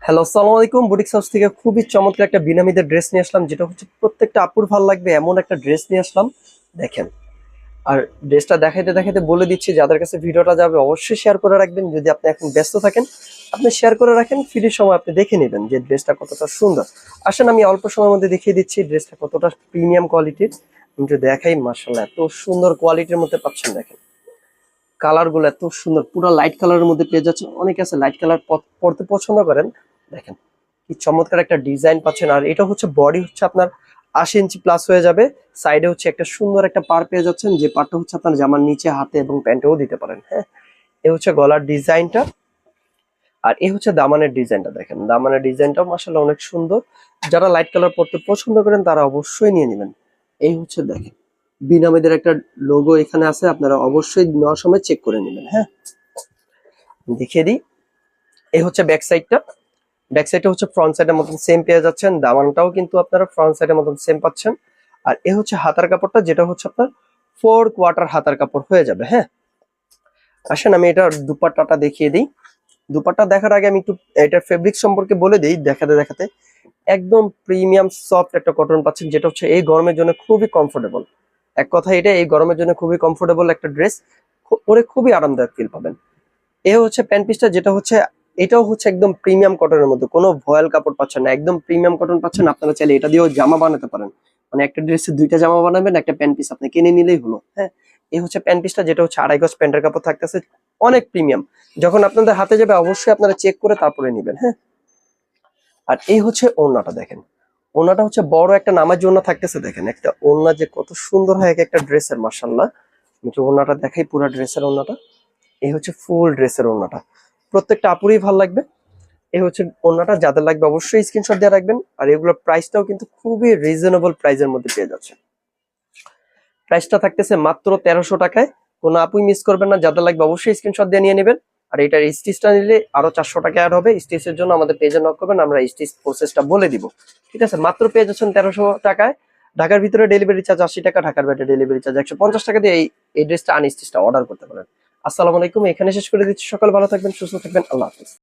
Hello, আসসালামু আলাইকুম। Boutiques house থেকে খুবই চমৎকার একটা বিনামীদের ড্রেস নিয়ে আসলাম, যেটা হচ্ছে প্রত্যেকটা আপুর ভালো লাগবে এমন একটা ড্রেস নিয়ে আসলাম। দেখেন, আর ড্রেসটা দেখাইতে দেখাইতে বলে দিচ্ছি, যাদের কাছে ভিডিওটা যাবে অবশ্যই শেয়ার করে রাখবেন। যদি আপনি এখন ব্যস্ত থাকেন, আপনি শেয়ার করে রাখেন, ফ্রি সময় আপনি দেখে নেবেন যে ড্রেসটা কতটা সুন্দর। আসেন আমি অল্প সময়ের মধ্যে দেখিয়ে দিচ্ছি ড্রেসটা কতটা প্রিমিয়াম কোয়ালিটির। আমি যদি দেখাই, মাশাআল্লাহ এত সুন্দর কোয়ালিটির মধ্যে পাচ্ছেন। দেখেন কালার গুলো এত সুন্দর, পুরো লাইট কালারের মধ্যে পেয়ে যাচ্ছে। অনেকে আছে লাইট কালার পরতে পছন্দ করেন। দেখেন কি চমৎকার একটা ডিজাইন পাচ্ছেন। আর এটা হচ্ছে বডি হচ্ছে আপনার ৮০ ইঞ্চি প্লাস হয়ে যাবে। সাইডে হচ্ছে একটা সুন্দর একটা পার পেয়ে যাচ্ছেন, যে পারটা হচ্ছে আপনার জামার নিচে, হাতে এবং প্যান্টেও দিতে পারেন। হ্যাঁ, এ হচ্ছে গলার ডিজাইনটা। আর এ হচ্ছে দামানের ডিজাইনটা। দেখেন দামানের ডিজাইনটাও মাশাআল্লাহ অনেক সুন্দর। যারা লাইট কালার পরতে পছন্দ করেন তারা অবশ্যই নিয়ে নেবেন। এই হচ্ছে দেখেন বিনামীদের একটা লোগো এখানে আছে, আপনারা অবশ্যই নেওয়ার সময় চেক করে নেবেন। হ্যাঁ, দেখিয়ে দিই। এই হচ্ছে ব্যাক সাইডটা। ব্যাক সাইডটা হচ্ছে ফ্রন্ট সাইডের মতন সেম পেয়ে যাচ্ছেন। দামানটাও কিন্তু আপনারা ফ্রন্ট সাইডের মতন সেম পাচ্ছেন। আর এ হচ্ছে হাতার কাপড়টা, যেটা হচ্ছে আপনার 4 কোয়ার্টার হাতার কাপড় হয়ে যাবে। হ্যাঁ, আসেন আমি এটা দুপাট্টাটা দেখিয়ে দিই। দুপাট্টা দেখার আগে আমি একটু এটার ফেব্রিক সম্পর্কে বলে দিই। দেখাতে দেখাতে একদম প্রিমিয়াম সফট একটা কটন পাচ্ছেন, যেটা হচ্ছে এই গরমের জন্য খুবই কমফোর্টেবল। এক কথা, এটা এই গরমের জন্য খুবই কমফোর্টেবল একটা ড্রেস, পরে খুবই আরামদায়ক ফিল পাবেন। এ হচ্ছে প্যান্ট পিসটা, যেটা হচ্ছে এটাও হচ্ছে একদম প্রিমিয়াম কটনের মধ্যে, কোনো ভয়েল কাপড় পাচ্ছেন না, একদম প্রিমিয়াম কটন পাচ্ছেন। আপনারা চাইলে এটা দিয়েও জামা বানাতে পারেন, মানে একটা ড্রেসে দুইটা জামা বানাবেন, একটা প্যান্ট পিস আপনি কিনে নিলেই হলো। হ্যাঁ, এই হচ্ছে প্যান্ট পিসটা, যেটা হচ্ছে 2.5 গজ প্যান্টের কাপড় থাকতেছে, অনেক প্রিমিয়াম। যখন আপনাদের হাতে যাবে অবশ্যই আপনারা চেক করে তারপরে নেবেন। হ্যাঁ, আর এই হচ্ছে ওড়নাটা। দেখেন ওড়নাটা হচ্ছে বড় একটা নামাজি ওড়না থাকতেছে। দেখেন একটা ওড়না যে কত সুন্দর হয় এক একটা ড্রেসের, মাশাআল্লাহ। আমি যে ওড়নাটা দেখাই, পুরো ড্রেসের ওড়নাটা। এই হচ্ছে ফুল ড্রেসের ওড়নাটা, প্রত্যেকটা আপুরই ভালো লাগবে। এই হচ্ছে ওড়নাটা, যাদের লাগবে অবশ্যই স্ক্রিনশট দিয়ে রাখবেন। আর এগুলোর প্রাইসটাও কিন্তু খুবই রিজনেবল প্রাইসের মধ্যে পেয়ে যাচ্ছে। প্রাইসটা থাকতেছে মাত্র 1300 টাকায়। কোনো আপুই মিস করবেন না, যাদের লাগবে অবশ্যই স্ক্রিনশট দিয়ে নিয়ে নেবেন। আর এটার স্টিচটা নিলে আরো 400 টাকা অ্যাড হবে। স্টিচের জন্য আমাদের পেজে নক করবেন, আমরা স্টিচ প্রসেসটা বলে দিব। ঠিক আছে, মাত্র পেয়ে যাচ্ছেন 1300 টাকায়। ঢাকার ভিতরে ডেলিভারি চার্জ 80 টাকা, ঢাকার বাইরে ডেলিভারি চার্জ 150 টাকা দিয়ে এই ড্রেসটা আনস্টিচটা অর্ডার করতে পারেন। আসসালামু আলাইকুম, এখানে শেষ করে দিচ্ছি। সকাল ভালো থাকবেন, সুস্থ থাকবেন, আল্লাহ হাফিজ।